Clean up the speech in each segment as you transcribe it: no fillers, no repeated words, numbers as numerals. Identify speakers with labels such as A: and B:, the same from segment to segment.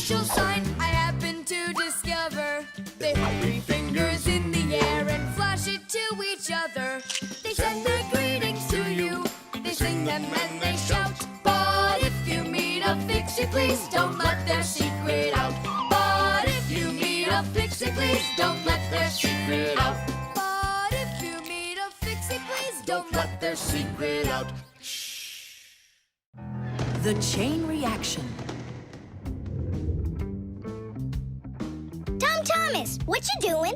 A: special sign I happen to discover. They hold three fingers in the air and flash it to each other. They send their greetings to you. They sing them and they shout. But if you meet a Fixie, please don't let their secret out. But if you meet a Fixie, please don't let their secret out. But if you meet a Fixie, please don't let their secret out. Shh.
B: The chain reaction.
C: Thomas, what you doing?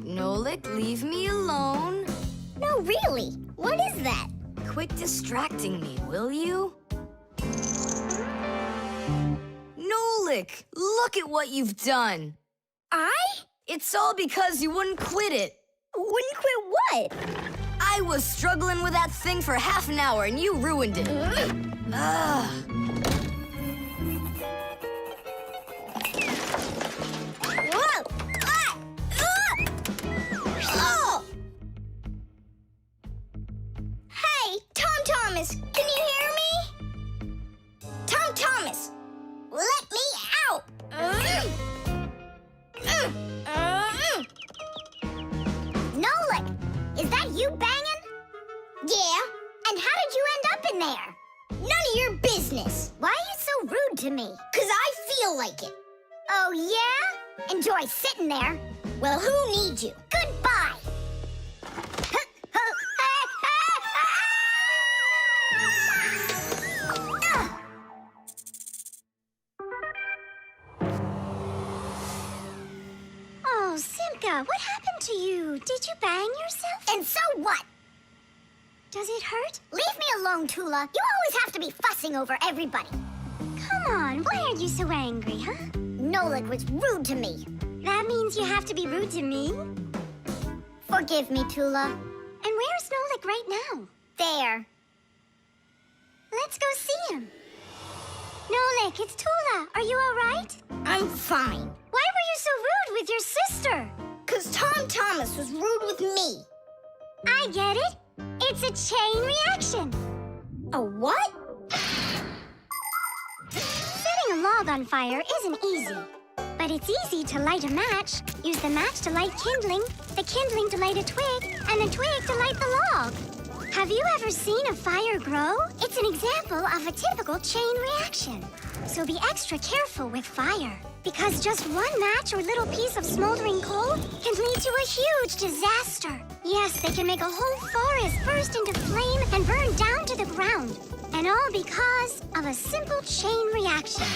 A: Nolik, leave me alone.
C: No, really. What is that?
A: Quit distracting me, will you? Nolik, look at what you've done.
C: I?
A: It's all because you wouldn't quit it.
C: Wouldn't quit what?
A: I was struggling with that thing for half an hour and you ruined it. Ugh.
C: Whoa! Ah! Oh! Hey, Thomas, can you hear me? Thomas, let me out! Nolik, is that you banging? Yeah, and how did you end up in there? None of your business. Why are you so rude to me? 'Cause I feel like it. Oh, yeah? Enjoy sitting there. Well, who needs you? Goodbye.
D: Oh, Simka, what happened to you? Did you bang yourself?
C: And so what?
D: Does it hurt?
C: Leave me alone, Tula. You always have to be fussing over everybody.
D: Come on, why are you so angry, huh?
C: Nolik was rude to me.
D: That means you have to be rude to me?
C: Forgive me, Tula.
D: And where's Nolik right now?
C: There.
D: Let's go see him. Nolik, it's Tula. Are you all right?
C: I'm fine.
D: Why were you so rude with your sister?
C: 'Cause Thomas was rude with me.
D: I get it. It's a chain reaction.
C: A what?
D: Setting a log on fire isn't easy. But it's easy to light a match. Use the match to light kindling, the kindling to light a twig, and the twig to light the log. Have you ever seen a fire grow? It's an example of a typical chain reaction. So be extra careful with fire, because just one match or little piece of smoldering coal can lead to a huge disaster. Yes, they can make a whole forest burst into flame and burn down to the ground. And all because of a simple chain reaction.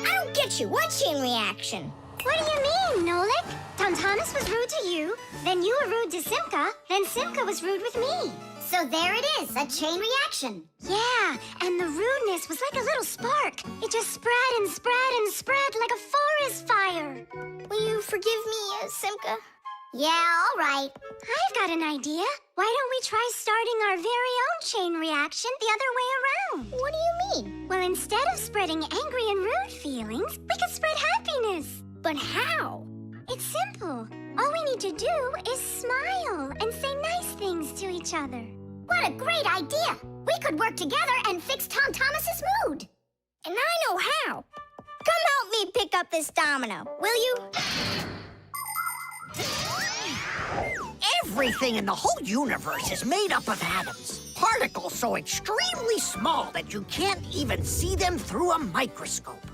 C: I don't get you. What chain reaction?
D: What do you mean, Nolik? Thomas was rude to you, then you were rude to Simka, then Simka was rude with me.
C: So there it is, a chain reaction.
D: Yeah, and the rudeness was like a little spark. It just spread and spread and spread like a forest fire.
C: Will you forgive me, Simka? Yeah, all right.
D: I've got an idea. Why don't we try starting our very own chain reaction the other way around?
C: What do you mean?
D: Well, instead of spreading angry and rude feelings, we could spread happiness.
C: But how?
D: It's simple. All we need to do is smile and say nice things to each other.
C: What a great idea! We could work together and fix Thomas's mood. And I know how. Come help me pick up this domino, will you?
E: Everything in the whole universe is made up of atoms. Particles so extremely small that you can't even see them through a microscope.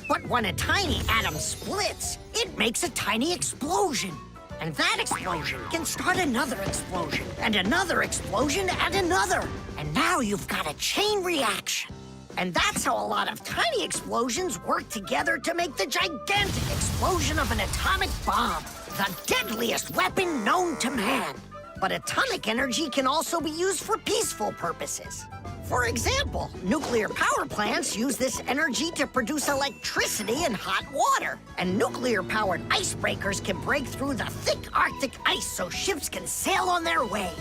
E: But when a tiny atom splits, it makes a tiny explosion. And that explosion can start another explosion, and another explosion, and another. And now you've got a chain reaction. And that's how a lot of tiny explosions work together to make the gigantic explosion of an atomic bomb, the deadliest weapon known to man. But atomic energy can also be used for peaceful purposes. For example, nuclear power plants use this energy to produce electricity and hot water. And nuclear-powered icebreakers can break through the thick Arctic ice so ships can sail on their way.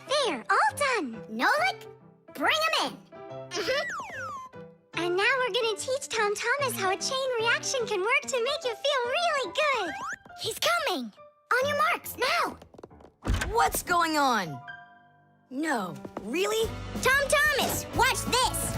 D: There, all done.
C: Nolik, bring him in.
D: And now we're gonna teach Thomas how a chain reaction can work to make you feel really good.
C: He's coming. On your marks, now.
A: What's going on? No,
E: Really?
C: Tom Thomas, watch this.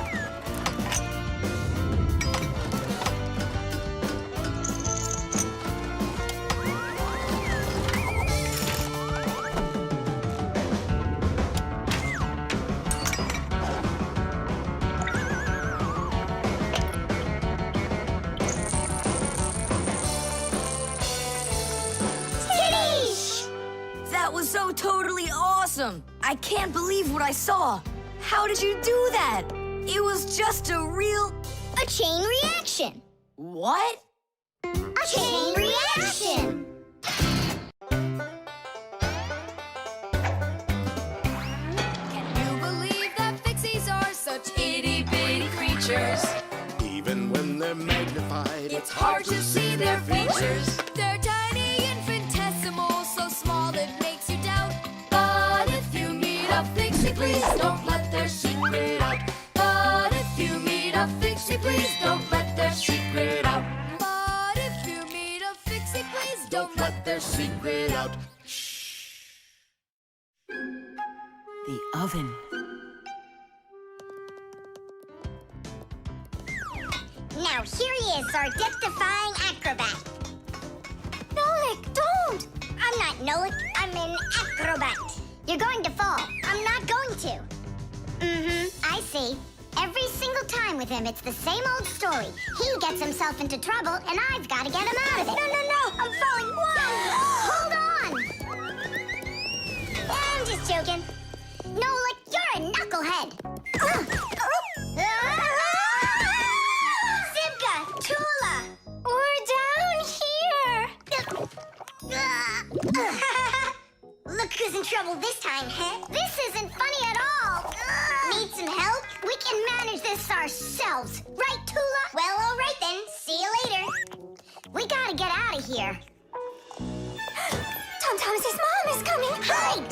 A: That was so totally awesome! I can't believe what I saw. How did you do that? It was just a
C: chain reaction.
A: What?
C: A chain reaction.
A: Can you believe that Fixies are such itty-bitty creatures?
F: Even when they're magnified,
A: It's hard to see their features. They're tiny, infinitesimal, so small it makes you doubt. But if you meet a Fixie, please don't let their secret out. But if you meet a Fixie, please don't let their secret out. But if you meet a Fixie, please don't let their secret out.
B: The oven.
C: Now here he is, our death-defying acrobat. Nolik, don't! I'm not Nolik, I'm an acrobat. You're going to fall. I'm not going to. I see. Every single time with him, it's the same old story. He gets himself into trouble, and I've got to get him out of it. No, I'm falling. Whoa! Hold on! I'm just joking. Nolik, you're a knucklehead. Simka, Tula, we're down here. Look who's in trouble this time, huh? This isn't funny at all. Need some help? We can manage this ourselves. Right, Tula? Well, all right then. See you later. We gotta get out of here. Tom Thomas's mom is coming. Hide!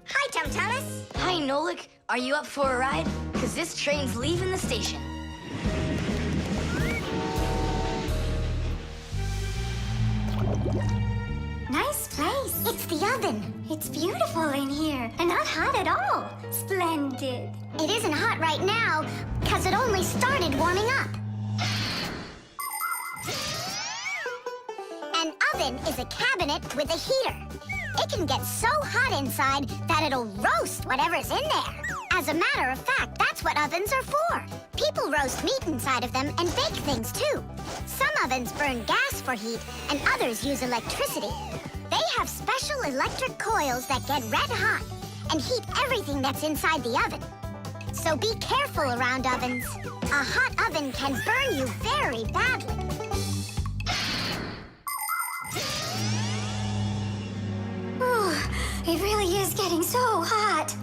C: Hi, Tom Thomas.
A: Hi, Nolik. Are you up for a ride? Because this train's leaving the station.
D: Nice place.
C: It's the oven.
D: It's beautiful in here and not hot at all. Splendid.
C: It isn't hot right now because it only started warming up. An oven is a cabinet with a heater. It can get so hot inside that it'll roast whatever's in there. As a matter of fact, that's what ovens are for. People roast meat inside of them and bake things too. Some ovens burn gas for heat and others use electricity. They have special electric coils that get red hot and heat everything that's inside the oven. So be careful around ovens. A hot oven can burn you very badly.
D: It really is getting so hot.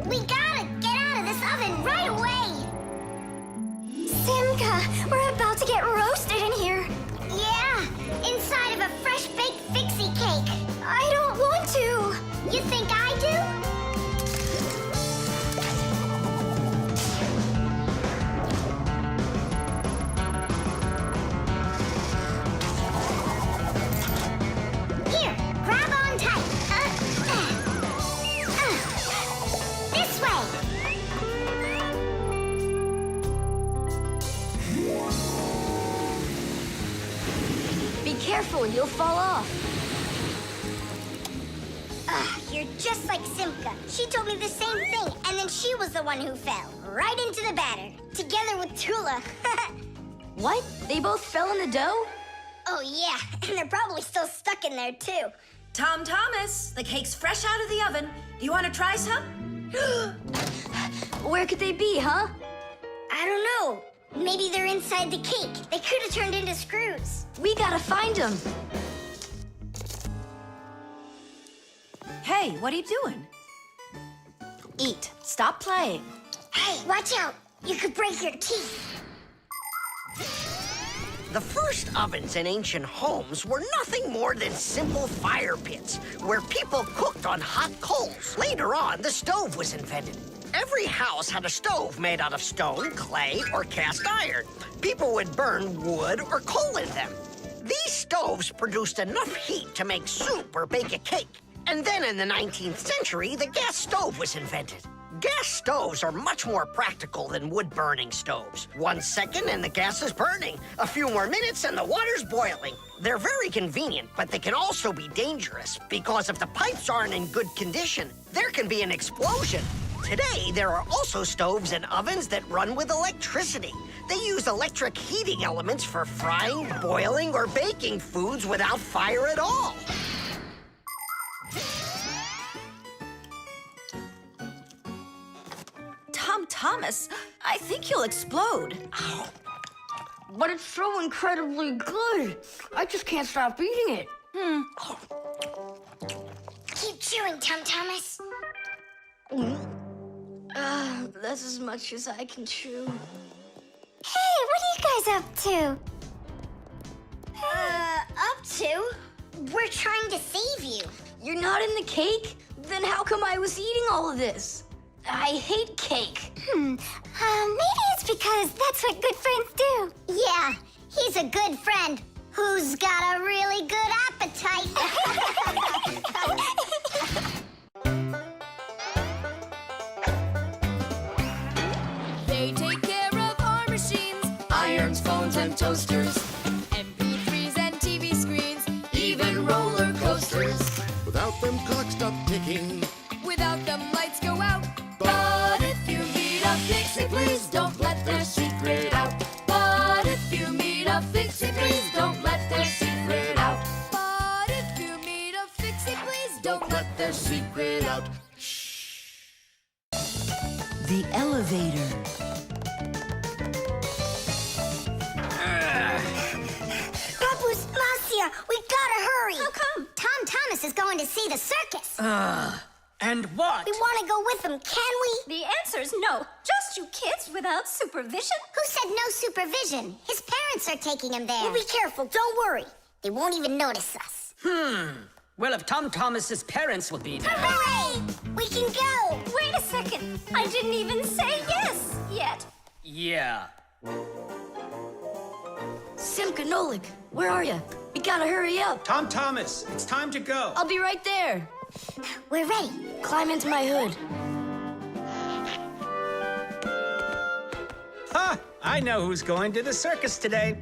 C: We gotta get out of this oven right away!
D: Simka, we're about to get roasted in here.
C: Yeah, inside of a fresh-baked Fixie cake.
D: I don't want to.
C: You think I do? Here, grab on tight. This way.
A: Be careful, you'll fall off.
C: You're just like Simka. She told me the same thing, and then she was the one who fell. Right into the batter. Together with Tula.
A: What? They both fell in the dough?
C: Oh, yeah, and they're probably still stuck in there, too.
B: Tom Thomas, the cake's fresh out of the oven. Do you want to try some?
A: Where could they be, huh?
C: I don't know. Maybe they're inside the cake. They could have turned into screws.
A: We gotta find them.
B: Hey, what are you doing? Eat. Stop playing.
C: Hey, watch out. You could break your teeth.
E: The first ovens in ancient homes were nothing more than simple fire pits where people cooked on hot coals. Later on, the stove was invented. Every house had a stove made out of stone, clay, or cast iron. People would burn wood or coal in them. These stoves produced enough heat to make soup or bake a cake. And then in the 19th century, the gas stove was invented. Gas stoves are much more practical than wood-burning stoves. 1 second and the gas is burning. A few more minutes and the water's boiling. They're very convenient, but they can also be dangerous because if the pipes aren't in good condition, there can be an explosion. Today, there are also stoves and ovens that run with electricity. They use electric heating elements for frying, boiling, or baking foods without fire at all.
B: Thomas, I think you'll explode.
G: But it's so incredibly good. I just can't stop eating it.
C: Keep chewing, Thomas.
G: That's as much as I can chew.
D: Hey, what are you guys up to?
C: Up to? We're trying to save you.
G: You're not in the cake? Then how come I was eating all of this? I hate cake.
D: Maybe it's because that's what good friends do.
C: Yeah, he's a good friend who's got a really good appetite.
A: They take care of our machines, irons, phones, and toasters, MP3s and TV screens, even roller coasters.
F: Without them, clocks stop ticking.
A: Without them, lights go out. But if you meet a Fixie, please don't let their secret out. But if you meet a Fixie, please don't let their secret out. But if you meet a Fixie, please don't let their secret out.
B: The elevator.
C: Grandpus, Marcia, we gotta hurry.
B: How come?
C: Thomas is going to see the circus.
H: And what?
C: We want to go with him, can we?
B: The answer's no. Just you kids without supervision.
C: Who said no supervision? His parents are taking him there. We'll be careful, don't worry. They won't even notice us.
H: Well, if Thomas's parents will be there.
C: Hooray! We can go!
B: Wait a second. I didn't even say yes yet.
H: Yeah.
G: Simka, Nolik, where are you? We gotta hurry up.
I: Thomas, it's time to go.
G: I'll be right there.
C: We're ready.
G: Climb into my hood.
I: Ha! I know who's going to the circus today.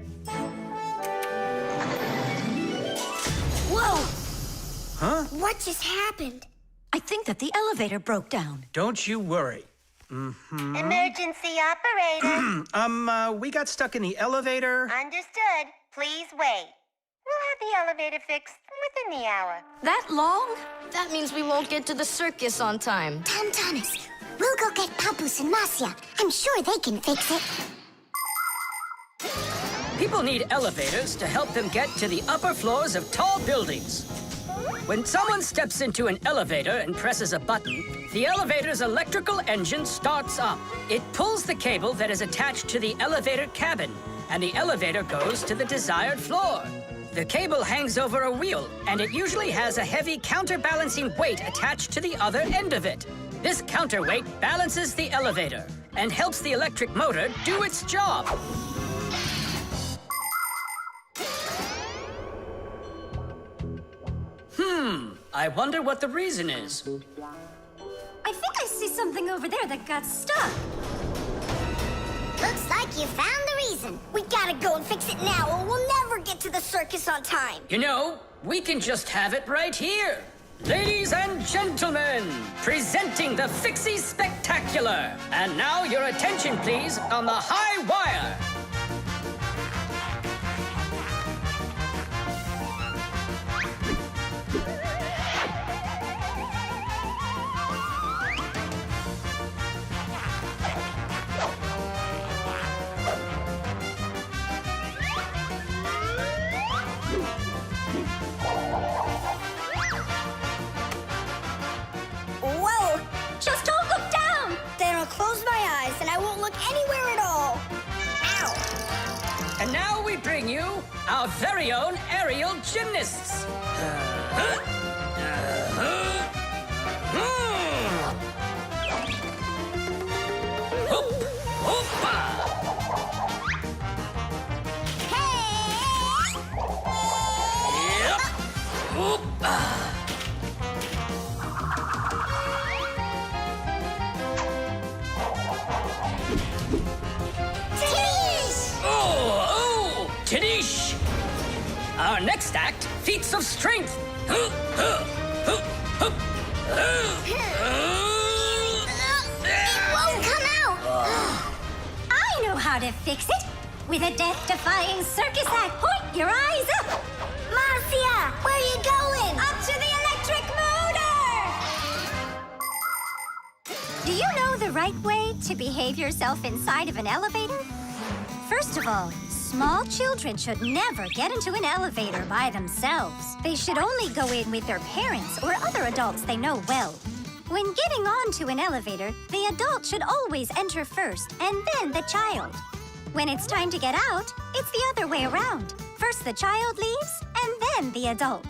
C: Whoa!
I: Huh?
C: What just happened?
B: I think that the elevator broke down.
I: Don't you worry.
J: Emergency operator.
I: We got stuck in the elevator.
J: Understood. Please wait. We'll have the elevator fixed within the hour.
B: That long?
G: That means we won't get to the circus on time.
C: Thomas, we'll go get Papoose and Marcia. I'm sure they can fix it.
H: People need elevators to help them get to the upper floors of tall buildings. When someone steps into an elevator and presses a button, the elevator's electrical engine starts up. It pulls the cable that is attached to the elevator cabin, and the elevator goes to the desired floor. The cable hangs over a wheel, and it usually has a heavy counterbalancing weight attached to the other end of it. This counterweight balances the elevator and helps the electric motor do its job. I wonder what the reason is.
B: I think I see something over there that got stuck.
C: Looks like you found the reason. We gotta go and fix it now, or we'll never get to the circus on time.
H: You know, we can just have it right here. Ladies and gentlemen, presenting the Fixie Spectacular. And now your attention, please, on the high wire.
C: Whoa!
B: Just don't look down.
C: Then I'll close my eyes and I won't look anywhere at all. Ow!
H: And now we bring you our very own aerial gymnasts. Our next act, feats of strength.
C: It won't come out.
D: I know how to fix it. With a death-defying circus act. Point your eyes up.
C: Marcia, where are you going?
D: Up to the electric motor! Do you know the right way to behave yourself inside of an elevator? First of all, small children should never get into an elevator by themselves. They should only go in with their parents or other adults they know well. When getting onto an elevator, the adult should always enter first and then the child. When it's time to get out, it's the other way around. First the child leaves, and then the adult.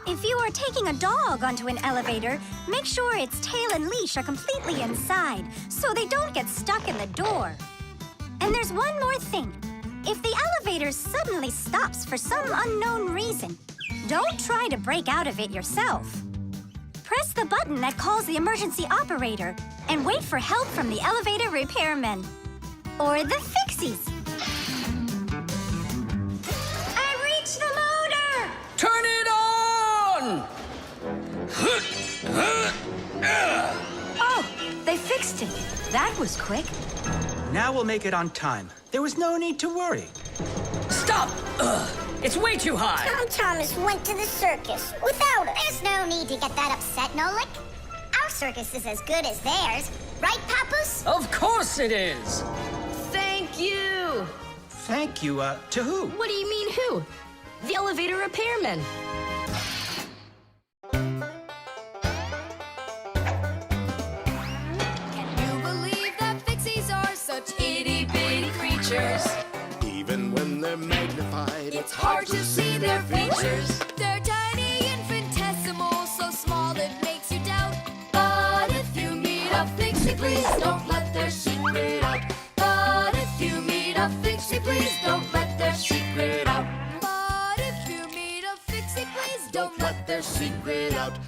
D: If you are taking a dog onto an elevator, make sure its tail and leash are completely inside, so they don't get stuck in the door. And there's one more thing. If the elevator suddenly stops for some unknown reason, don't try to break out of it yourself. Press the button that calls the emergency operator and wait for help from the elevator repairman. Or the Fixies. I reached the motor!
H: Turn it on!
B: Oh, they fixed it. That was quick.
I: Now we'll make it on time. There was no need to worry.
H: Stop! It's way too high.
C: Tom Thomas went to the circus without us. There's no need to get that upset, Nolik. Our circus is as good as theirs. Right, Papus?
H: Of course it is.
G: Thank you.
I: Thank you, to who?
G: What do you mean who? The elevator repairman.
A: Can you believe that Fixies are such itty-bitty creatures?
F: Even when they're magnified,
A: It's hard to see their features. They're tiny, infinitesimal, so small it makes you doubt. But if you meet a Fixie, please don't let their secret out. But if you meet a Fixie, please don't let their secret out. But if you meet a Fixie, please don't let their secret out.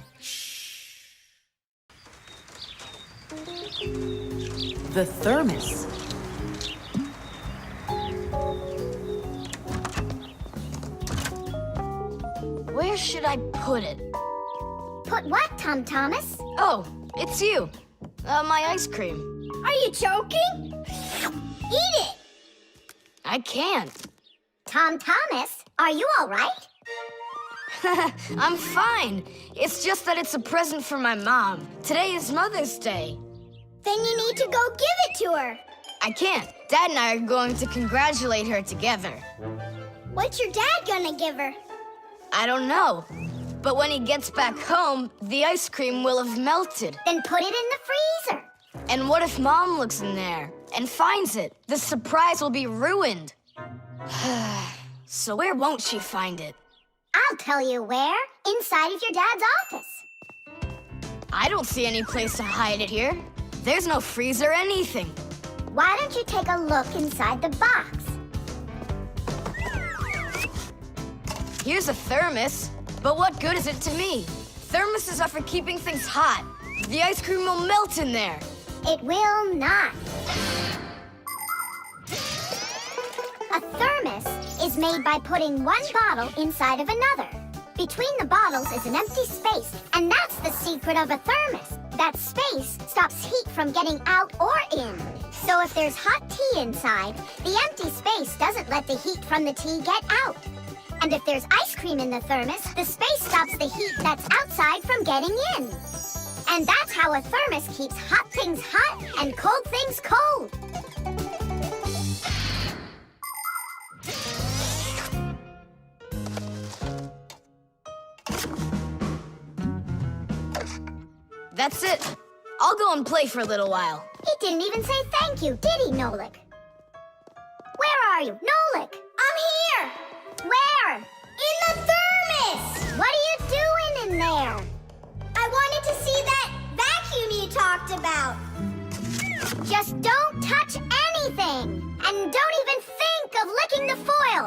B: The Thermos.
G: Where should I put it?
C: Put what, Tom Thomas?
G: Oh, it's you. My ice cream.
C: Are you joking? Eat it!
G: I can't.
C: Tom Thomas, are you all right?
G: I'm fine. It's just that it's a present for my mom. Today is Mother's Day.
C: Then you need to go give it to her.
G: I can't. Dad and I are going to congratulate her together.
C: What's your dad gonna give her?
G: I don't know. But when he gets back home, the ice cream will have melted.
C: Then put it in the freezer.
G: And what if Mom looks in there and finds it? The surprise will be ruined. So where won't she find it?
C: I'll tell you where. Inside of your dad's office.
G: I don't see any place to hide it here. There's no freezer or anything.
C: Why don't you take a look inside the box?
G: Here's a thermos, but what good is it to me? Thermoses are for keeping things hot. The ice cream will melt in there.
C: It will not. A thermos is made by putting one bottle inside of another. Between the bottles is an empty space, and that's the secret of a thermos. That space stops heat from getting out or in. So if there's hot tea inside, the empty space doesn't let the heat from the tea get out. And if there's ice cream in the thermos, the space stops the heat that's outside from getting in. And that's how a thermos keeps hot things hot and cold things cold.
G: That's it. I'll go and play for a little while.
C: He didn't even say thank you, did he, Nolik? Where are you? Nolik! I'm here! Where? In the thermos! What are you doing in there? I wanted to see that vacuum you talked about. Just don't touch anything! And don't even think of licking the foil!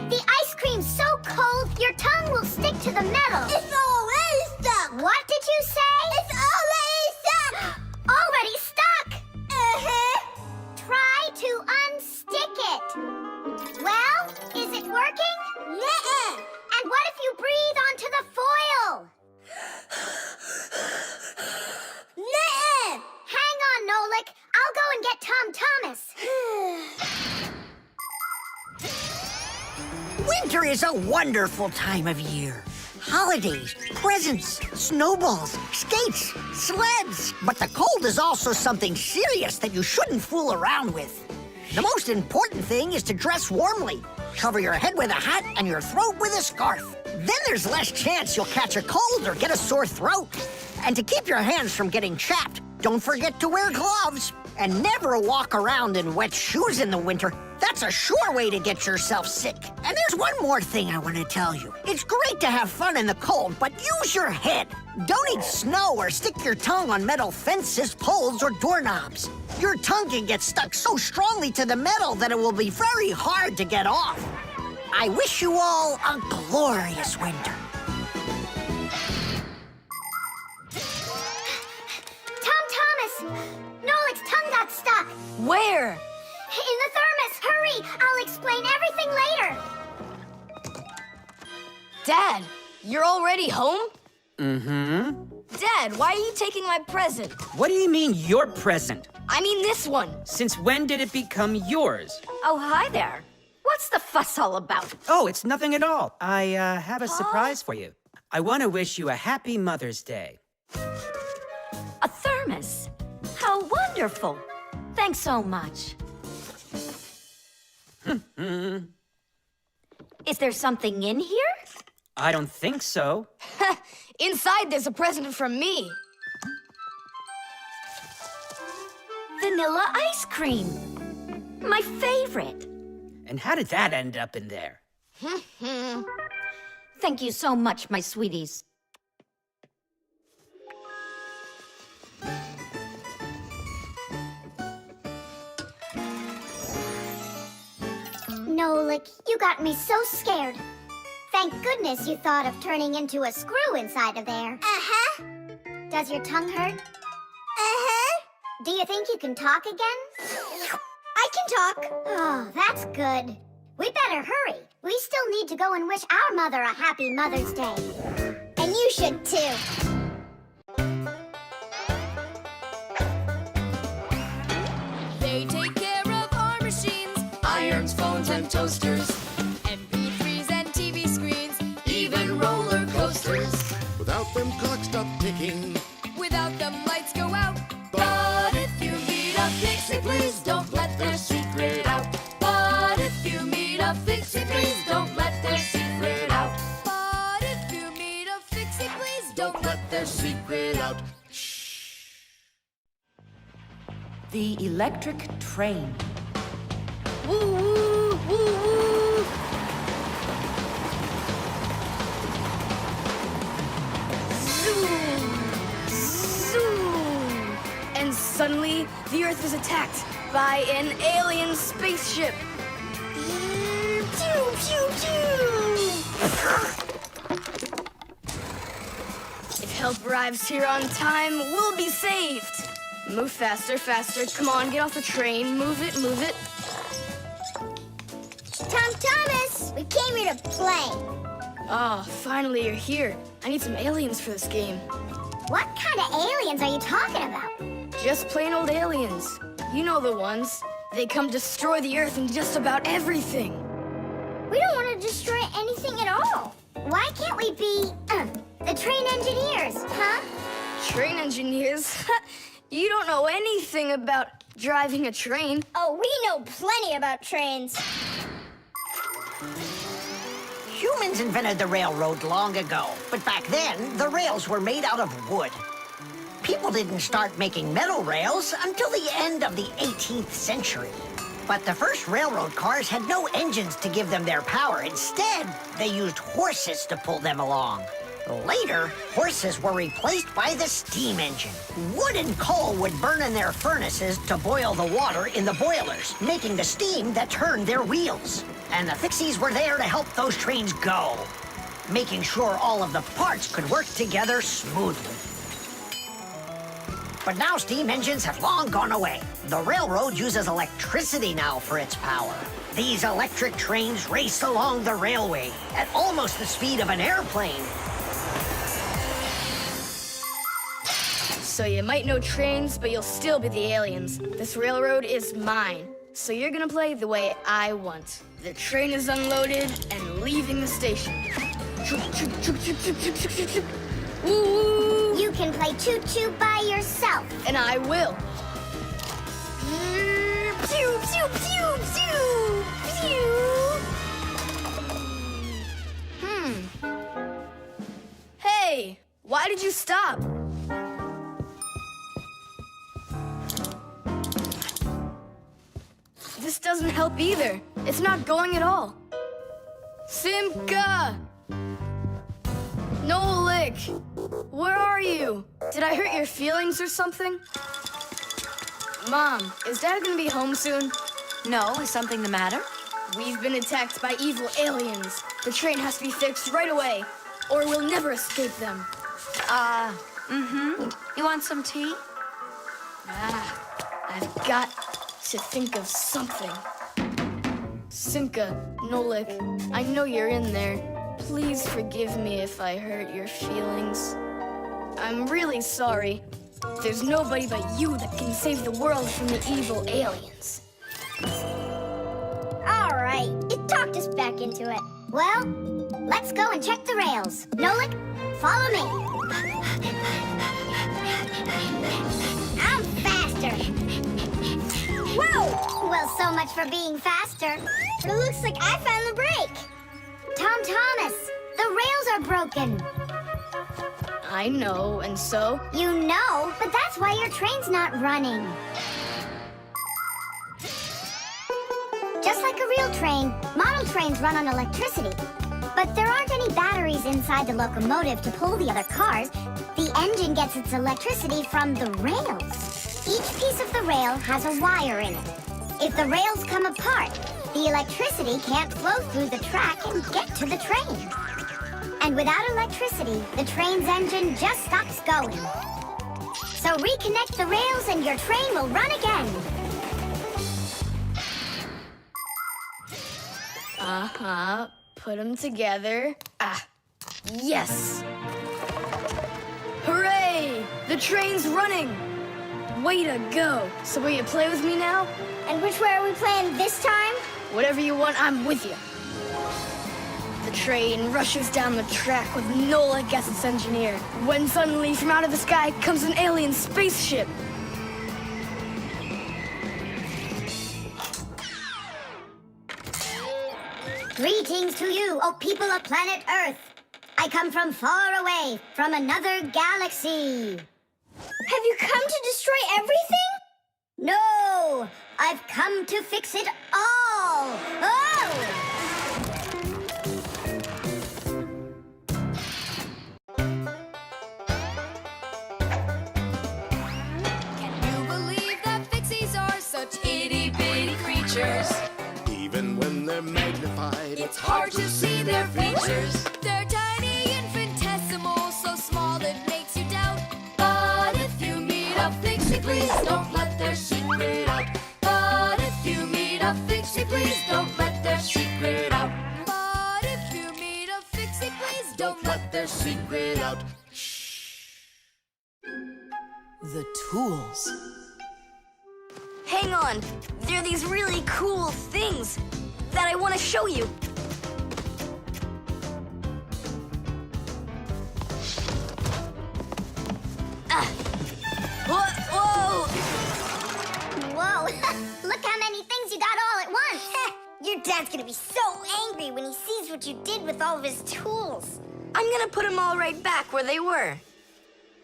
C: The ice cream's so cold, your tongue will stick to the metal. It's already stuck! What did you say? It's already stuck! Already stuck! Uh-huh. Try to unstick it. Well, is it working? Nuh-uh.
E: is a wonderful time of year. Holidays, presents, snowballs, skates, sleds. But the cold is also something serious that you shouldn't fool around with. The most important thing is to dress warmly. Cover your head with a hat and your throat with a scarf. Then there's less chance you'll catch a cold or get a sore throat. And to keep your hands from getting chapped, don't forget to wear gloves. And never walk around in wet shoes in the winter. That's a sure way to get yourself sick. And there's one more thing I want to tell you. It's great to have fun in the cold, but use your head. Don't eat snow or stick your tongue on metal fences, poles, or doorknobs. Your tongue can get stuck so strongly to the metal that it will be very hard to get off. I wish you all a glorious winter.
D: Thomas! Nolik's tongue got stuck.
G: Where?
D: In the thermos. Hurry! I'll explain everything later.
G: Dad, you're already home?
I: Mm-hmm.
G: Dad, why are you taking my present?
I: What do you mean, your present?
G: I mean this one.
I: Since when did it become yours?
B: Oh, hi there. What's the fuss all about?
I: Oh, it's nothing at all. I have a surprise for you. I want to wish you a happy Mother's Day.
B: A thermos? How wonderful. Thanks so much. Is there something in here?
I: I don't think so.
G: Inside there's a present from me.
B: Vanilla ice cream. My favorite.
I: And how did that end up in there?
B: Thank you so much, my sweeties.
D: Nolik, you got me so scared. Thank goodness you thought of turning into a screw inside of there. Uh-huh. Does your tongue hurt? Uh-huh. Do you think you can talk again? I can talk. Oh, that's good. We better hurry. We still need to go and wish our mother a happy Mother's Day. And you should too.
A: They take care of our machines, irons, phones, and toasters, MP3s and TV screens, even roller coasters.
F: Without them, clocks stop ticking.
A: Without them, lights go out. But if you meet a Fixie, please don't let their secret out. But if you meet a Fixie, please don't let their secret out. But if you meet a Fixie, please don't let their secret out.
K: The electric train.
G: Woo, woo, woo, woo. Zoom, zoom. And suddenly, the Earth is attacked by an alien spaceship. Pew, pew, pew. If help arrives here on time, we'll be saved. Move faster, faster. Come on, get off the train. Move it, move it.
D: Thomas, we came here to play.
G: Oh, finally you're here. I need some aliens for this game.
D: What kind of aliens are you talking about?
G: Just plain old aliens. You know the ones. They come destroy the Earth and just about everything.
D: We don't want to destroy anything at all. Why can't we be, the train engineers, huh?
G: Train engineers? You don't know anything about driving a train.
D: Oh, we know plenty about trains.
E: Humans invented the railroad long ago, but back then, the rails were made out of wood. People didn't start making metal rails until the end of the 18th century. But the first railroad cars had no engines to give them their power. Instead, they used horses to pull them along. Later, horses were replaced by the steam engine. Wood and coal would burn in their furnaces to boil the water in the boilers, making the steam that turned their wheels. And the Fixies were there to help those trains go, making sure all of the parts could work together smoothly. But now steam engines have long gone away. The railroad uses electricity now for its power. These electric trains race along the railway at almost the speed of an airplane.
G: So you might know trains, but you'll still be the aliens. This railroad is mine. So you're gonna play the way I want. The train is unloaded and leaving the station. Woo!
C: You can play choo-choo by yourself.
G: And I will.
C: Pew, pew, pew, pew, pew.
G: Hey, why did you stop? This doesn't help either. It's not going at all. Simka! Nolik! Where are you? Did I hurt your feelings or something? Mom, is Dad gonna be home soon?
B: No, is something the matter?
G: We've been attacked by evil aliens. The train has to be fixed right away, or we'll never escape them.
B: You want some tea?
G: I've got to think of something. Simka, Nolik, I know you're in there. Please forgive me if I hurt your feelings. I'm really sorry. There's nobody but you that can save the world from the evil aliens.
C: All right, it talked us back into it. Well, let's go and check the rails. Nolik, follow me. I'm faster. Whoa! Well, so much for being faster. It looks like I found the brake. Tom Thomas, the rails are broken.
G: I know, and so?
C: You know, but that's why your train's not running. Just like a real train, model trains run on electricity. But there aren't any batteries inside the locomotive to pull the other cars. The engine gets its electricity from the rails. Each piece of the rail has a wire in it. If the rails come apart, the electricity can't flow through the track and get to the train. And without electricity, the train's engine just stops going. So reconnect the rails and your train will run again.
G: Put them together. Yes! Hooray! The train's running! Way to go! So will you play with me now?
C: And which way are we playing this time?
G: Whatever you want, I'm with you. The train rushes down the track with Nolik as its engineer, when suddenly from out of the sky comes an alien spaceship.
C: Greetings to you, O people of planet Earth. I come from far away, from another galaxy. Have you come to destroy everything? No, I've come to fix it all. Oh!
A: Can you believe that Fixies are such itty-bitty creatures?
F: Even when they're magnified,
A: It's hard to see their features. They're tiny, infinitesimal, so small it makes you doubt. But if you meet a Fixie, please don't let their secret out. But if you meet a Fixie, please don't let their secret out. But if you meet a Fixie, please don't let their secret out.
K: The tools.
G: Hang on, there are these really cool things that I want to show you. Whoa!
C: Whoa, look how many things you got all at once. Your dad's gonna be so angry when he sees what you did with all of his tools.
G: I'm gonna put them all right back where they were.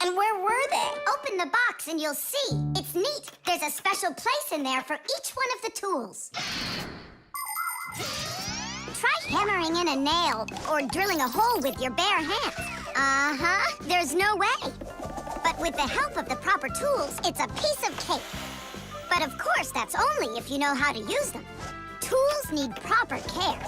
C: And where were they? Open the box and you'll see. It's neat. There's a special place in there for each one of the tools. Try hammering in a nail or drilling a hole with your bare hands. There's no way. But with the help of the proper tools, it's a piece of cake. But of course, that's only if you know how to use them. Tools need proper care.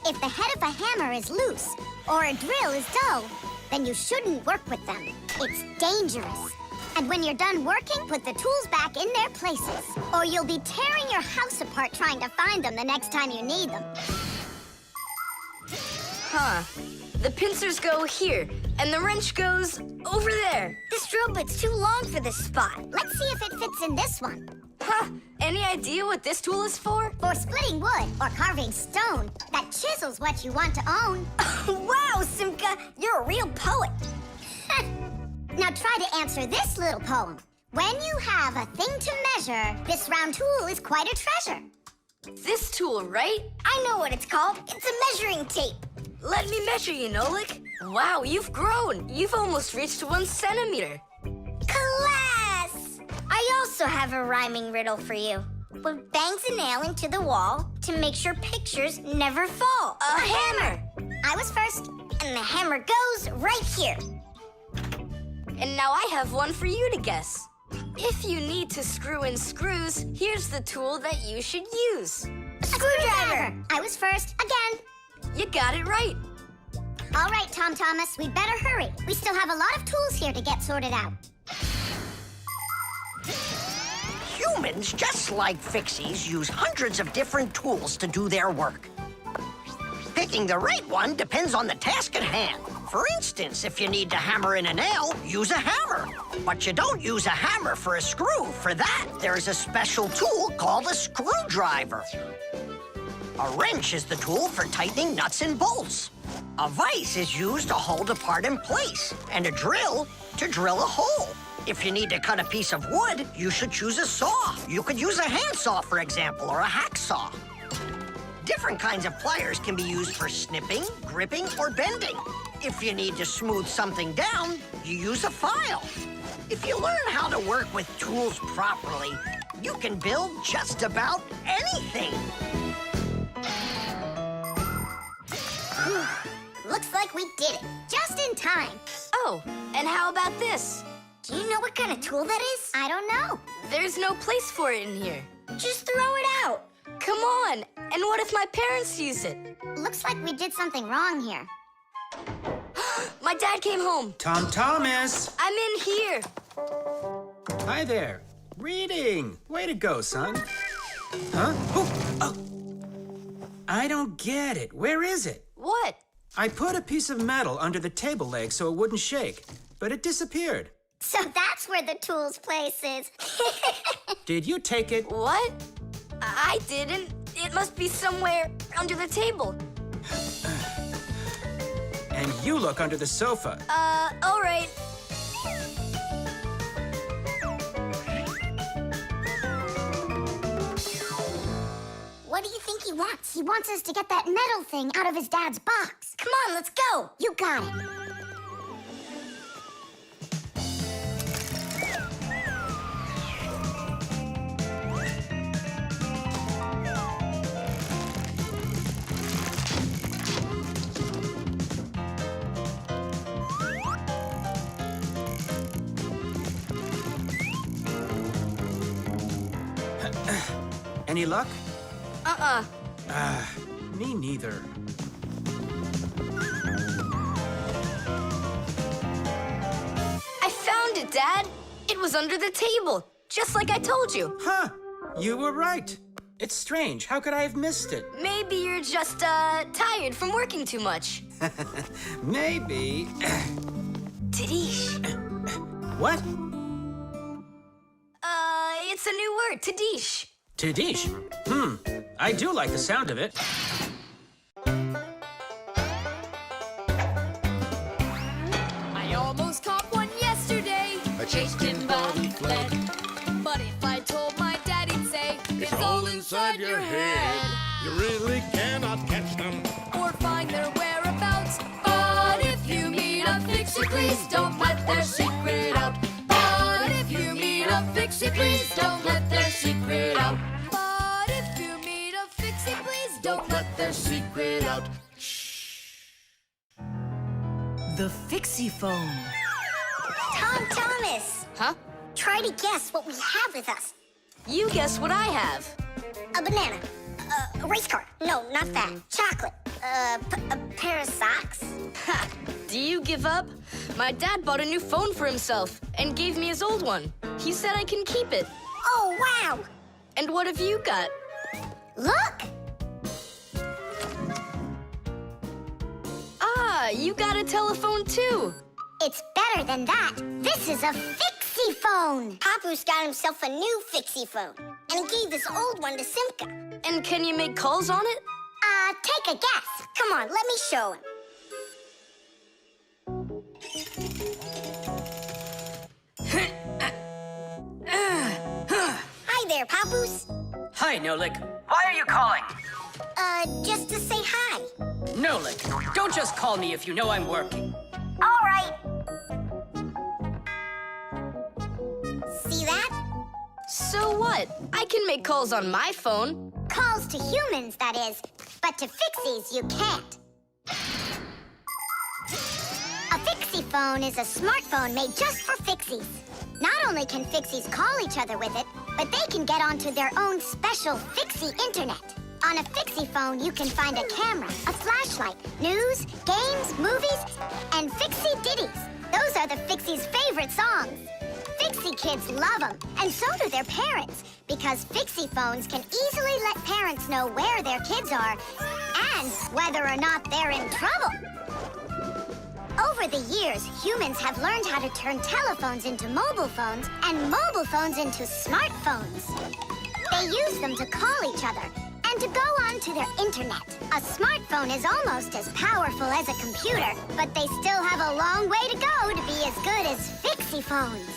C: If the head of a hammer is loose or a drill is dull, then you shouldn't work with them. It's dangerous. And when you're done working, put the tools back in their places, or you'll be tearing your house apart trying to find them the next time you need them.
G: the pincers go here, and the wrench goes over there.
C: This drill bit's too long for this spot. Let's see if it fits in this one.
G: Huh, any idea what this tool is for?
C: For splitting wood or carving stone, that chisels what you want to own.
B: Wow, Simka, you're a real poet.
C: Now try to answer this little poem. When you have a thing to measure, this round tool is quite a treasure.
G: This tool, right?
C: I know what it's called. It's a measuring tape.
G: Let me measure you, Nolik. Wow, you've grown. You've almost reached 1 centimeter.
C: Class! I also have a rhyming riddle for you. What bangs a nail into the wall to make sure pictures never fall?
G: A hammer!
C: I was first, and the hammer goes right here.
G: And now I have one for you to guess. If you need to screw in screws, here's the tool that you should use.
C: A screwdriver! I was first, again.
G: You got it right.
C: All right, Tom Thomas, we'd better hurry. We still have a lot of tools here to get sorted out.
E: Humans, just like Fixies, use hundreds of different tools to do their work. Picking the right one depends on the task at hand. For instance, if you need to hammer in a nail, use a hammer. But you don't use a hammer for a screw. For that, there's a special tool called a screwdriver. A wrench is the tool for tightening nuts and bolts. A vise is used to hold a part in place, and a drill to drill a hole. If you need to cut a piece of wood, you should choose a saw. You could use a handsaw, for example, or a hacksaw. Different kinds of pliers can be used for snipping, gripping, or bending. If you need to smooth something down, you use a file. If you learn how to work with tools properly, you can build just about anything.
C: Looks like we did it, just in time.
G: Oh, and how about this?
C: Do you know what kind of tool that is? I don't know.
G: There's no place for it in here.
C: Just throw it out.
G: Come on, and what if my parents use it?
C: Looks like we did something wrong here.
G: My dad came home.
I: Tom Thomas!
G: I'm in here.
I: Hi there. Reading. Way to go, son. Huh? Oh! I don't get it. Where is it?
G: What?
I: I put a piece of metal under the table leg so it wouldn't shake, but it disappeared.
C: So that's where the tools place is.
I: Did you take it?
G: What? I didn't. It must be somewhere under the table.
I: And you look under the sofa.
G: All right.
C: What do you think he wants? He wants us to get that metal thing out of his dad's box. Come on, let's go. You got it.
I: Any luck?
G: Uh-uh.
I: Me neither.
G: I found it, Dad. It was under the table, just like I told you.
I: Huh. You were right. It's strange. How could I have missed it?
G: Maybe you're just, tired from working too much.
I: Maybe.
G: Tadish.
I: What?
G: It's a new word, Tadish.
I: Tadish. I do like the sound of it.
A: I almost caught one yesterday.
F: I chased him, but he fled.
A: But if I told my dad, he'd say,
F: It's all inside your head. You really cannot catch them.
A: or find their whereabouts. But if you meet a Fixie, please don't let their secret out. But if you meet a Fixie, please don't let their secret out. But if you meet a Fixie, please don't let their secret out.
K: The Fixie phone.
C: Tom Thomas,
G: Huh?
C: try to guess what we have with us.
G: You guess what I have.
C: A banana. A race car. No, not that. Chocolate. A pair of socks.
G: Ha! Do you give up? My dad bought a new phone for himself and gave me his old one. He said I can keep it.
C: Oh, wow.
G: And what have you got?
C: Look.
G: Ah, you got a telephone too.
C: It's better than that. This is a Fixie phone. Papu's got himself a new Fixie phone, and he gave this old one to Simka.
G: And can you make calls on it?
C: Take a guess. Come on, let me show him. Hi there, Papus.
H: Hi, Nolik. Why are you calling?
C: Just to say hi.
H: Nolik, don't just call me if you know I'm working.
C: All right. See that?
G: So what? I can make calls on my phone.
C: Calls to humans, that is. But to Fixies, you can't. A Fixie phone is a smartphone made just for Fixies. Not only can Fixies call each other with it, but they can get onto their own special Fixie internet. On a Fixie phone, you can find a camera, a flashlight, news, games, movies, and Fixie ditties. Those are the Fixies' favorite songs. Fixie kids love them, and so do their parents, because Fixie phones can easily let parents know where their kids are and whether or not they're in trouble. Over the years, humans have learned how to turn telephones into mobile phones and mobile phones into smartphones. They use them to call each other and to go onto their internet. A smartphone is almost as powerful as a computer, but they still have a long way to go to be as good as Fixie phones.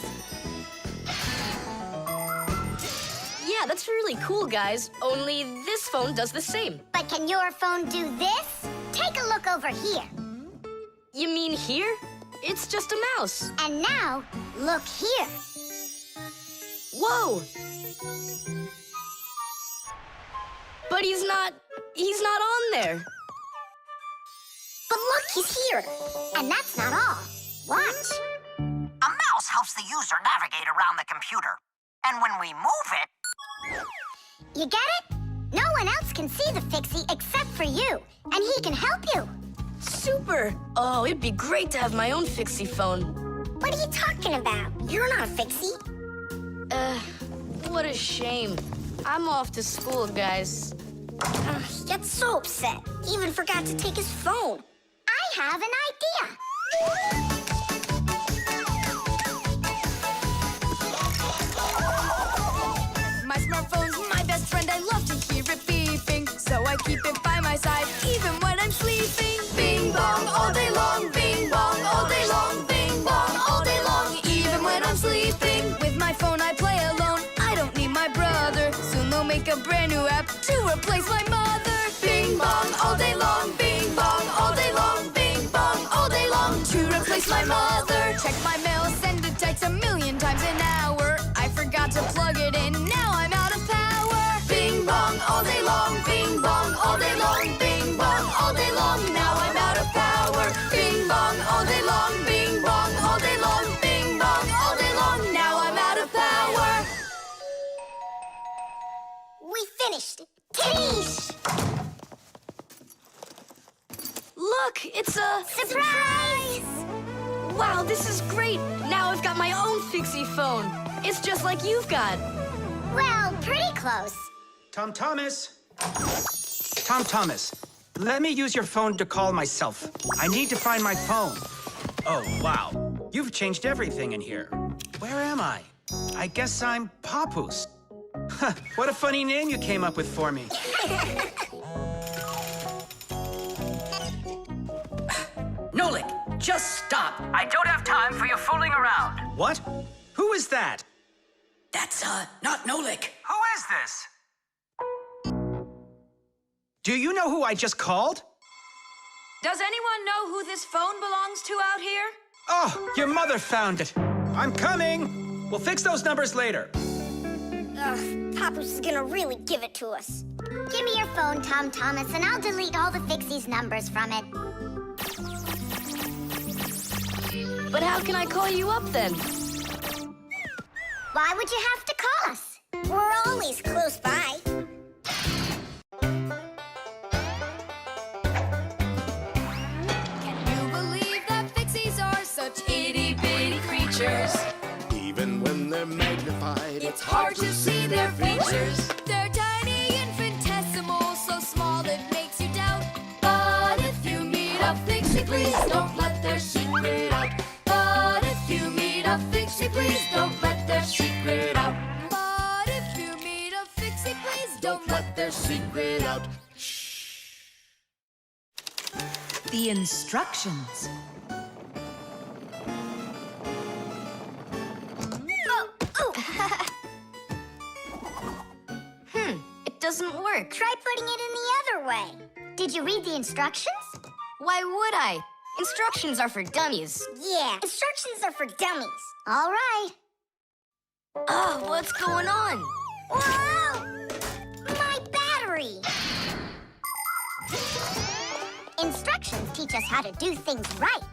G: Yeah, that's really cool, guys. Only this phone does the same.
C: But can your phone do this? Take a look over here.
G: You mean here? It's just a mouse.
C: And now, look here.
G: Whoa! But he's not on there.
C: But look, he's here. And that's not all. Watch.
E: A mouse helps the user navigate around the computer. And when we move it...
C: You get it? No one else can see the Fixie except for you. And he can help you.
G: Super! Oh, it'd be great to have my own Fixie phone.
C: What are you talking about? You're not a Fixie.
G: What a shame. I'm off to school, guys.
C: He gets so upset. He even forgot to take his phone. I have an idea.
A: My smartphone's my best friend. I love to hear it beeping, so I keep it by my side even when I'm sleeping. Bing bong all day long, bing bong all day long, bing bong all day long, even when I'm sleeping. With my phone I play alone. I don't need my brother. Soon they'll make a brand new app to replace my mother. Bing bong all day long, bing bong all day long, bing bong all day long, to replace my mother. Check my mail, send a text 1,000,000 times an hour. I forgot to plug it in, now I'm out of power. Bing bong all day long, bing bong all day long, bing bong all day long, now I'm out of power. Bing bong all day long, bing bong all day long, bing bong all day long, now I'm out of power.
C: We finished. Tidish!
G: Look, it's a...
C: Surprise!
G: Wow, this is great! Now I've got my own Fixie phone. It's just like you've got.
C: Well, pretty close.
I: Tom Thomas! Tom Thomas, let me use your phone to call myself. I need to find my phone. Oh, wow. You've changed everything in here. Where am I? I guess I'm Papus. Huh, what a funny name you came up with for me.
H: Nolik, just stop. I don't have time for your fooling around.
I: What? Who is that?
H: That's, not Nolik.
I: Who is this? Do you know who I just called?
B: Does anyone know who this phone belongs to out here?
I: Oh, your mother found it. I'm coming. We'll fix those numbers later.
C: Ugh, Papus is gonna really give it to us. Give me your phone, Tom Thomas, and I'll delete all the Fixie's numbers from it.
G: But how can I call you up then?
C: Why would you have to call us? We're always close by.
A: Can you believe that Fixies are such itty-bitty creatures?
F: Even when they're magnified,
A: It's hard to see their features. They're tiny, infinitesimal, so small it makes you doubt. But if you meet a Fixie, Fixie, please don't let their secret out. But if you meet a Fixie, please don't let their secret out. But if you meet a Fixie, please don't let their secret out.
K: The instructions.
G: It doesn't work.
C: Try putting it in the other way. Did you read the instructions?
G: Why would I? Instructions are for dummies.
C: Yeah, instructions are for dummies. All right.
G: Oh, what's going on?
C: Whoa! My battery! Instructions teach us how to do things right.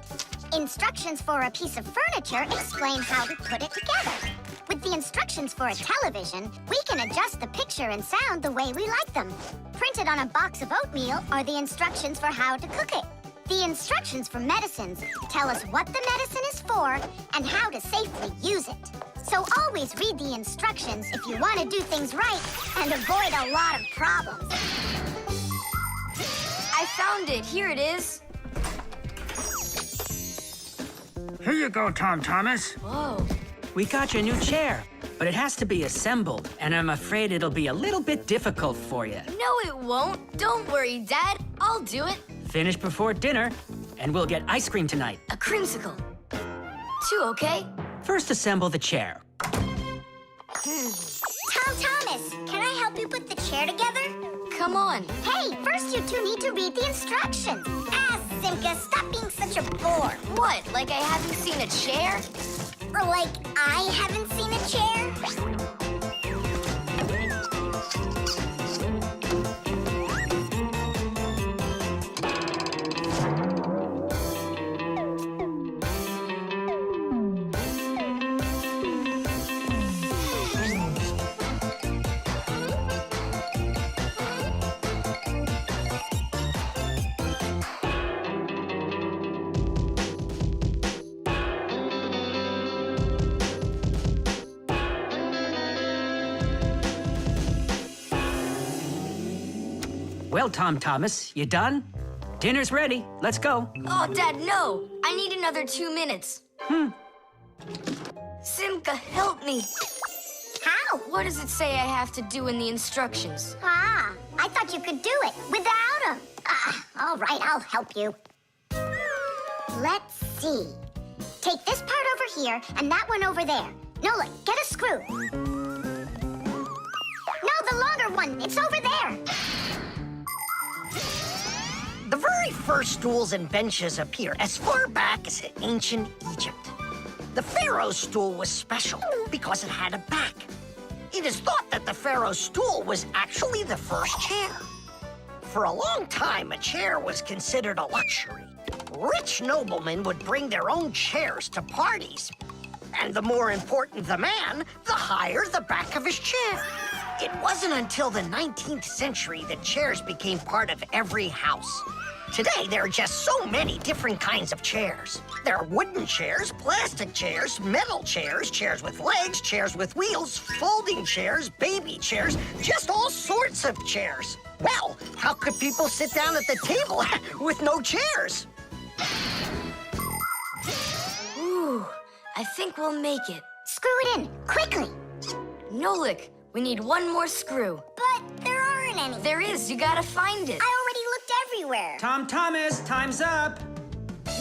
C: Instructions for a piece of furniture explain how to put it together. With the instructions for a television, we can adjust the picture and sound the way we like them. Printed on a box of oatmeal are the instructions for how to cook it. The instructions for medicines tell us what the medicine is for and how to safely use it. So always read the instructions if you want to do things right and avoid a lot of problems.
G: I found it. Here it is.
I: Here you go, Tom Thomas.
G: Whoa.
H: We got your new chair, but it has to be assembled, and I'm afraid it'll be a little bit difficult for you.
G: No, it won't. Don't worry, Dad. I'll do it.
H: Finish before dinner, and we'll get ice cream tonight.
G: A creamsicle. 2, okay?
H: First, assemble the chair.
C: Tom Thomas, can I help you put the chair together?
G: Come on.
C: Hey, first you two need to read the instructions. Simka, stop being such a bore.
G: What, like I haven't seen a chair?
C: Or like I haven't seen a chair?
H: Well, Tom Thomas, you done? Dinner's ready. Let's go.
G: Oh, Dad, no. I need another 2 minutes. Simka, help me.
C: How?
G: What does it say I have to do in the instructions?
C: Ah, I thought you could do it without him. All right, I'll help you. Let's see. Take this part over here and that one over there. Nolik, get a screw. No, the longer one. It's over there.
E: The very first stools and benches appear as far back as ancient Egypt. The pharaoh's stool was special because it had a back. It is thought that the pharaoh's stool was actually the first chair. For a long time, a chair was considered a luxury. Rich noblemen would bring their own chairs to parties. And the more important the man, the higher the back of his chair. It wasn't until the 19th century that chairs became part of every house. Today, there are just so many different kinds of chairs. There are wooden chairs, plastic chairs, metal chairs, chairs with legs, chairs with wheels, folding chairs, baby chairs, just all sorts of chairs. Well, how could people sit down at the table with no chairs?
G: Ooh, I think we'll make it.
C: Screw it in, quickly.
G: Nolik, we need one more screw.
C: But there aren't any.
G: There is. You gotta find it.
C: I already looked everywhere.
I: Tom Thomas, time's up.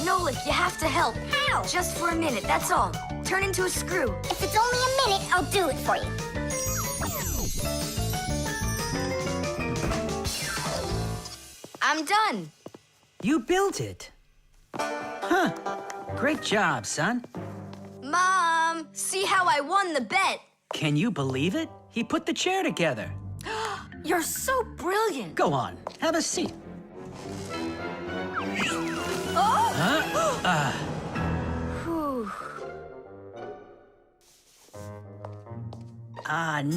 G: Nolik, you have to help.
C: How?
G: Just for a minute, that's all. Turn into a screw.
C: If it's only a minute, I'll do it for you.
G: I'm done.
H: You built it. Huh. Great job, son.
G: Mom, see how I won the bet?
H: Can you believe it? He put the chair together.
G: You're so brilliant.
H: Go on, have a seat.
G: Oh!
H: Huh?
G: Whew.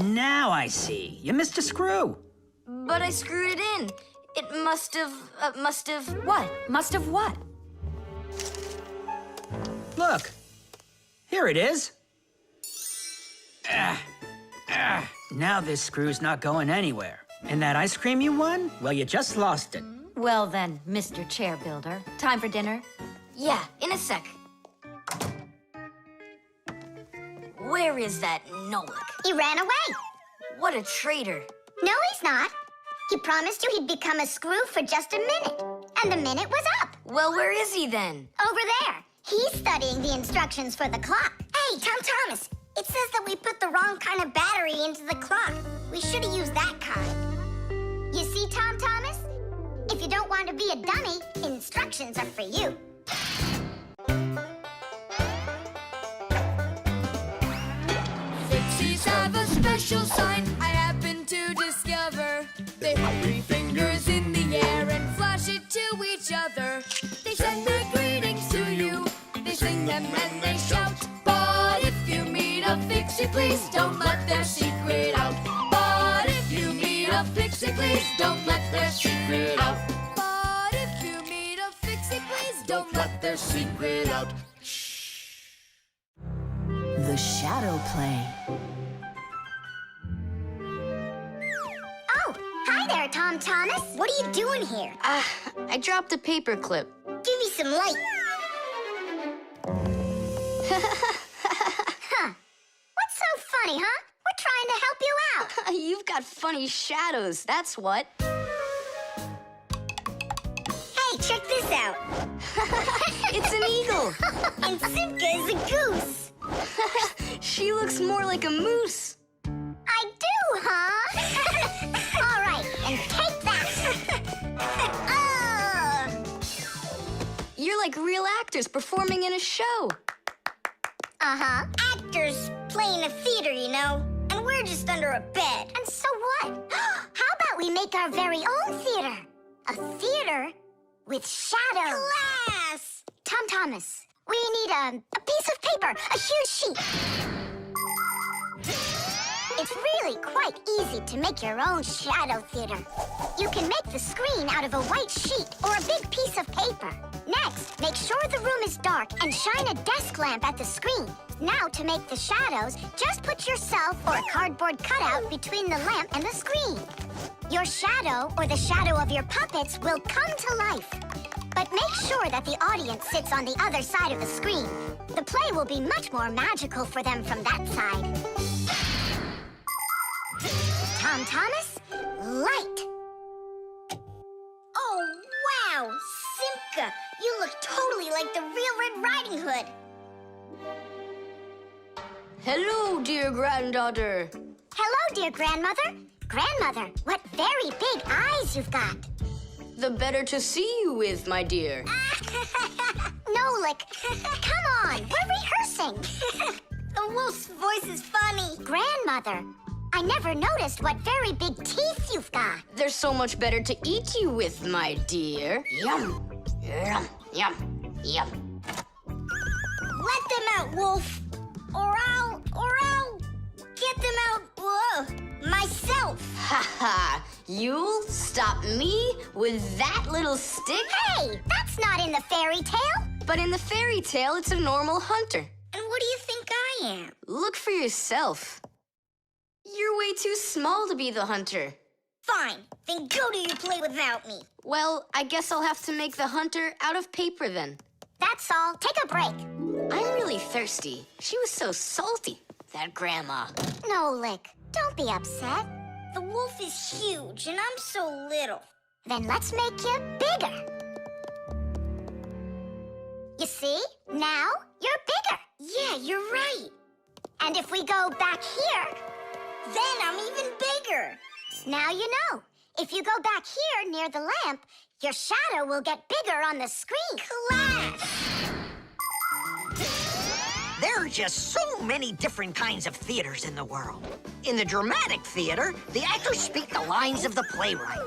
H: Now I see. You missed a screw.
G: But I screwed it in. It must have, what? Must have what?
H: Look. Here it is. Now this screw's not going anywhere. And that ice cream you won? Well, you just lost it.
B: Well then, Mr. Chair Builder, time for dinner?
G: Yeah, in a sec. Where is that Nolik?
C: He ran away.
G: What a traitor.
C: No, he's not. He promised you he'd become a screw for just a minute. And the minute was up.
G: Well, where is he then?
C: Over there. He's studying the instructions for the clock. Hey, Tom Thomas, it says that we put the wrong kind of battery into the clock. We should have used that kind. You see, Tom Thomas? If you don't want to be a dummy, instructions are for you.
A: Fixies have a special sign I happen to discover. They put 3 fingers in the air and flash it to each other. They send their greetings to you. They sing them and they shout. But if you meet a Fixie, please don't let their secret out. But if you meet a Fixie, please don't let their secret out. But if you meet a Fixie, please don't let their secret out.
K: The Shadowplay.
C: Oh, hi there, Tom Thomas. What are you doing here?
G: I dropped a paper clip.
C: Give me some light. Huh. What's so funny, huh? We're trying to help you out.
G: You've got funny shadows, that's what.
C: Hey, check this out.
G: It's an eagle.
C: And Simka is a goose.
G: She looks more like a moose.
C: I do, huh? All right, and take that.
G: You're like real actors performing in a show.
C: Uh-huh. Actors playing a theater, you know? And we're just under a bed. And so what? How about we make our very own theater? A theater with shadows. Class! Tom Thomas, we need a piece of paper, a huge sheet. It's really quite easy to make your own shadow theater. You can make the screen out of a white sheet or a big piece of paper. Next, make sure the room is dark and shine a desk lamp at the screen. Now, to make the shadows, just put yourself or a cardboard cutout between the lamp and the screen. Your shadow or the shadow of your puppets will come to life. But make sure that the audience sits on the other side of the screen. The play will be much more magical for them from that side. Tom Thomas, light. Oh, wow, Simka, you look totally like the real Red Riding Hood.
G: Hello, dear granddaughter.
C: Hello, dear grandmother. Grandmother, what very big eyes you've got.
G: The better to see you with, my dear.
C: Nolik, come on, we're rehearsing. The wolf's voice is funny. Grandmother, I never noticed what very big teeth you've got.
G: They're so much better to eat you with, my dear. Yum, yum, yum, yum.
C: Let them out, wolf, or I'll get them out, myself.
G: Ha ha! You'll stop me with that little stick?
C: Hey, that's not in the fairy tale.
G: But in the fairy tale, it's a normal hunter.
C: And what do you think I am?
G: Look for yourself. You're way too small to be the hunter.
C: Fine, then go to your play without me.
G: Well, I guess I'll have to make the hunter out of paper then.
C: That's all. Take a break.
G: I'm really thirsty. She was so salty, that grandma.
C: Nolik, don't be upset. The wolf is huge, and I'm so little. Then let's make you bigger. You see? Now you're bigger. Yeah, you're right. And if we go back here, then I'm even bigger. Now you know. If you go back here near the lamp, your shadow will get bigger on the screen. Class!
E: There are just so many different kinds of theaters in the world. In the dramatic theater, the actors speak the lines of the playwright.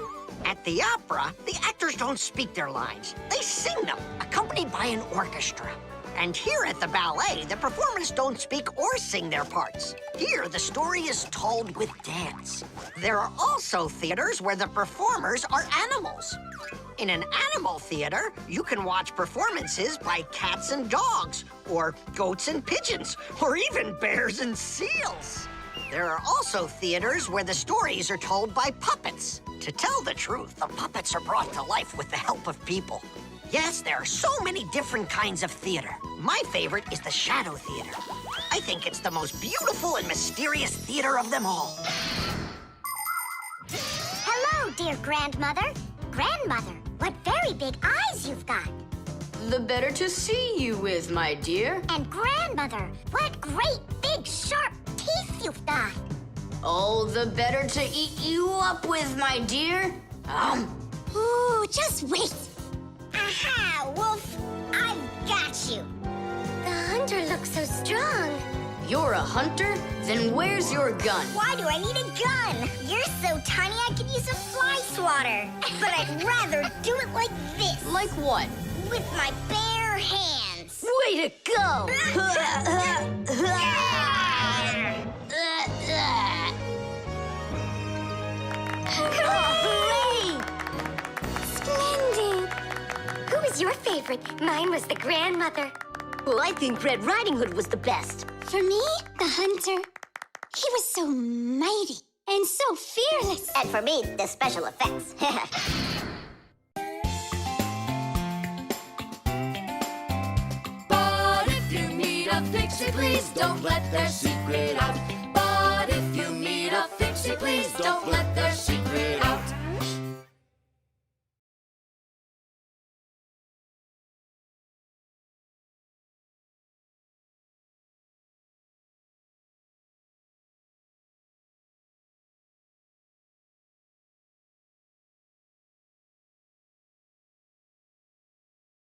E: At the opera, the actors don't speak their lines. They sing them, accompanied by an orchestra. And here at the ballet, the performers don't speak or sing their parts. Here, the story is told with dance. There are also theaters where the performers are animals. In an animal theater, you can watch performances by cats and dogs, or goats and pigeons, or even bears and seals. There are also theaters where the stories are told by puppets. To tell the truth, the puppets are brought to life with the help of people. Yes, there are so many different kinds of theater. My favorite is the Shadow Theater. I think it's the most beautiful and mysterious theater of them all.
C: Hello, dear grandmother. Grandmother, what very big eyes you've got.
G: The better to see you with, my dear.
C: And grandmother, what great big sharp teeth you've got.
G: Oh, the better to eat you up with, my dear.
C: Ooh, just wait. Aha, Wolf, I've got you.
D: The hunter looks so strong.
G: You're a hunter? Then where's your gun?
C: Why do I need a gun? You're so tiny I could use a fly swatter. But I'd rather do it like this.
G: Like what?
C: With my bare hands.
G: Way to go!
D: Hooray! Splendid! Who was your favorite? Mine was the grandmother.
B: Well, I think Red Riding Hood was the best.
D: For me, the hunter. He was so mighty and so fearless.
C: And for me, the special effects.
A: But if you meet a Fixie, please don't let their secret out.